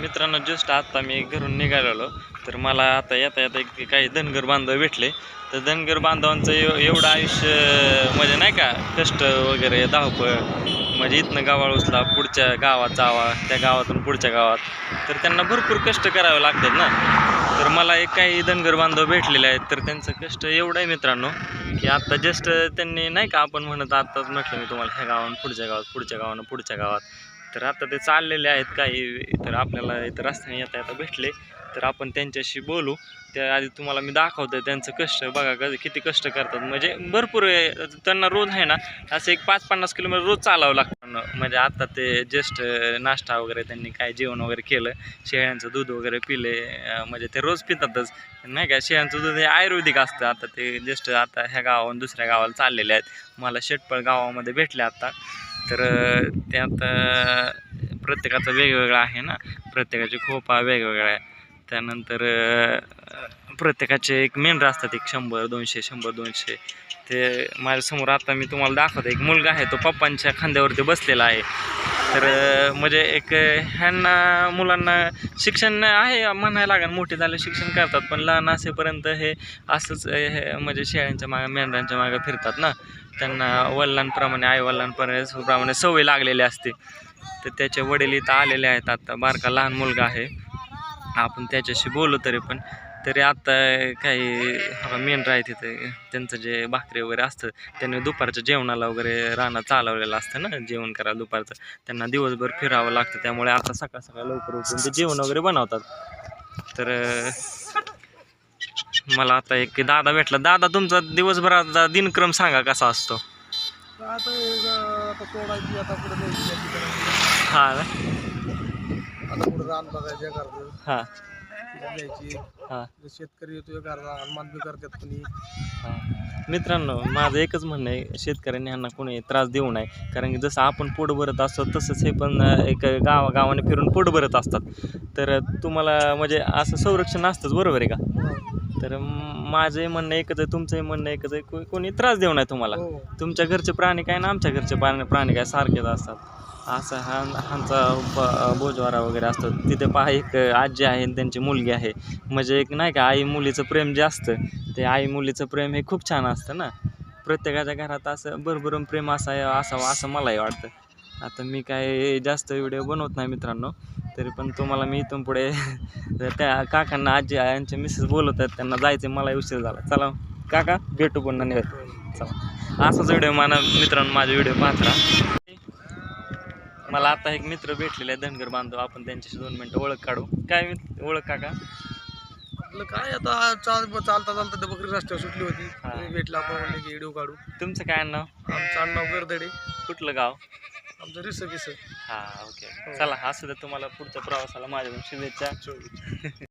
मित्रांनो, जस्ट आता मी घरून निघालेलो तर मला आता येता येता काही धनगर बांधव भेटले. तर धनगर बांधवांचं एवढं आयुष्य म्हणजे नाही का, कष्ट वगैरे धावपळ, म्हणजे इथनं गावाला उचला पुढच्या गावात जावा, त्या गावातून पुढच्या गावात, तर त्यांना भरपूर कष्ट करावे लागतात ना. तर मला काही धनगर बांधव भेटलेले आहेत. तर त्यांचं कष्ट एवढं आहे मित्रांनो की आता जस्ट त्यांनी नाही का, आपण म्हणत आत्ताच म्हटलं मी तुम्हाला, ह्या गावानं पुढच्या गावात, पुढच्या गावानं पुढच्या गावात, तर आता ते चाललेले आहेत काही. तर आपल्याला इथं रस्त्याने येता येता भेटले तर आपण त्यांच्याशी बोलू. त्याआधी तुम्हाला मी दाखवतोय त्यांचं कष्ट बघा, किती कष्ट करतात. म्हणजे भरपूर त्यांना रोज आहे ना असं 50 किलोमीटर रोज चालावं लागतं. म्हणजे आता ते जस्ट नाश्ता वगैरे त्यांनी काय जेवण वगैरे केलं, शेळ्यांचं दूध वगैरे पिले. म्हणजे ते रोज पितातच नाही का. शेळ्यांचं दूध हे आयुर्वेदिक असतं. आता ते जस्ट आता ह्या गावाहून दुसऱ्या गावाला चाललेले आहेत. मला शेटपळ गावामध्ये भेटले आता. तर त्यात प्रत्येकाचं वेगवेगळं आहे ना, प्रत्येकाचे खोपा वेगवेगळा आहे. त्यानंतर प्रत्येकाचे एक मेंढरं असतात, एक 100-200 ते माझ्यासमोर आता मी तुम्हाला दाखवतो. एक मुलगा आहे, तो पप्पांच्या खांद्यावरती बसलेला आहे. तर म्हणजे एक ह्यांना मुलांना शिक्षण आहे म्हणायला लागेल, मोठे झाले शिक्षण करतात, पण लहान असेपर्यंत हे असंच म्हणजे शेळ्यांच्या मागं मेंढरांच्या मागं फिरतात ना. त्यांना वडिलांप्रमाणे, आईवडिलांप्रमाणे सवय लागलेली असते. तर त्याचे वडील इथं आलेले आहेत. आता बारका लहान मुलगा आहे, आपण त्याच्याशी बोलू. तरी आत्ता काही मेंढरं आहेत तिथे, त्यांचं जे भाकरी वगैरे असतं त्यांनी दुपारच्या जेवणाला वगैरे रानात चालवलेलं असतं ना, जेवण करायला दुपारचं. त्यांना दिवसभर फिरावं लागतं, त्यामुळे आता सकाळ सकाळ लवकर उठून ते जेवण वगैरे बनवतात. तर मला आता एक दादा भेटला. दादा, तुमचा दिवसभराचा दिनक्रम सांगा कसा असतो? आता सोडायची, आता पुढे हां ना, आता पुढे रान बघायचं घरचं हां घ्यायची. हां शेतकरी येतो घरचा हनुमान बी करतात कुणी. हां. मित्रांनो, माझं एकच म्हणणं आहे, शेतकऱ्यांनी ह्यांना कोणी त्रास देऊ नये. कारण की जसं आपण पोट भरत असतो तसंच हे पण एक गावागावाने फिरून पोट भरत असतात. तर तुम्हाला म्हणजे असं संरक्षण असतंच, बरोबर आहे का? तर माझंही म्हणणं एकच आहे, तुमचंही म्हणणं एकच आहे, कोणी त्रास देऊ नये तुम्हाला. तुमच्या घरचे प्राणी काय ना आमच्या घरचे प्राणी काय सारखेच असतात. असं ह्यांचा बोजवारा वगैरे असतो. तिथे पहा, एक आजी आहे आणि त्यांची मुलगी आहे. म्हणजे एक नाही का, आई मुलीचं प्रेम जे असतं, ते आई मुलीचं प्रेम हे खूप छान असतं ना. प्रत्येकाच्या घरात असं भरभरून प्रेम असावं असं मलाही वाटतं. आता मी काय जास्त व्हिडिओ बनवत नाही मित्रांनो, तरी पण तुम्हाला मी इथून पुढे त्या काकांना, आजी यांचे मिसेस बोलत आहेत, त्यांना जायचं, मला उशीर झाला. चला काका, भेटू पुन्हा निघत. चला, असाच व्हिडिओ मित्रांनो माझे व्हिडिओ पाहत राहा. मला आता एक मित्र भेटलेले आहे, धनगर बांधव. आपण त्यांच्याशी 2 मिनटं ओळख काढू. काय ओळख काका? आपलं काय आता चालता चालता बकरी रस्त्यावर सुटली होती, भेटला, आपण म्हणले की व्हिडिओ काढू. तुमचं काय नाव? आमचं नाव गर्दडे. कुठलं गाव? आमचं रिसं. हां, ओके. चला, असं तर तुम्हाला पुढच्या प्रवासाला माझ्याकडून शुभेच्छा.